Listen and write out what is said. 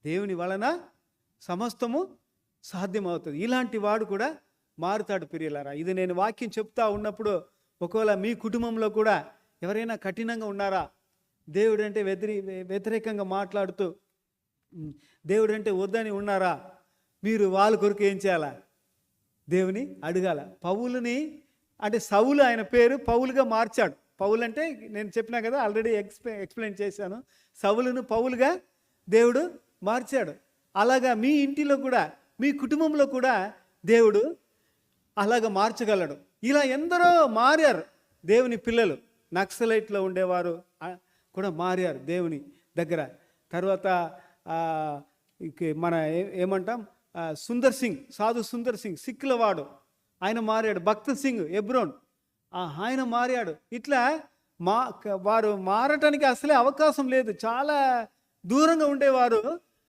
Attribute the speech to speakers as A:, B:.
A: దేవుని వలన సమస్తము సాధ్యమవుతుంది. ఇలాంటి వాడు కూడా మారుతాడు ప్రియులారా. ఇది నేను వాక్యం చెప్తా ఉన్నప్పుడు ఒకవేళ మీ కుటుంబంలో కూడా ఎవరైనా కఠినంగా ఉన్నారా, దేవుడు అంటే వ్యతిరేకంగా మాట్లాడుతూ దేవుడు అంటే వద్దని ఉన్నారా, మీరు వాళ్ళ కొరకు ఏం చేయాలా? దేవుని అడగాల. పౌలుని అంటే సౌలు ఆయన పేరు పౌలుగా మార్చాడు. పౌలు అంటే నేను చెప్పినా కదా, ఆల్రెడీ ఎక్స్ప్లెయిన్ చేశాను. సౌలును పౌలుగా దేవుడు మార్చాడు. అలాగా మీ ఇంటిలో కూడా మీ కుటుంబంలో కూడా దేవుడు అలాగ మార్చగలడు. ఇలా ఎందరో మారారు దేవుని పిల్లలు. నక్సలైట్లో ఉండేవారు కూడా మారారు దేవుని దగ్గర. తర్వాత మన ఏమంటాం, సుందర్ సింగ్, సాధు సుందర్ సింగ్ సిక్కుల వాడు, ఆయన మారాడు. భక్త్ సింగ్ ఎబ్రోన్, ఆయన మారాడు. ఇట్లా వారు మారటానికి అసలే అవకాశం లేదు. చాలా దూరంగా ఉండేవారు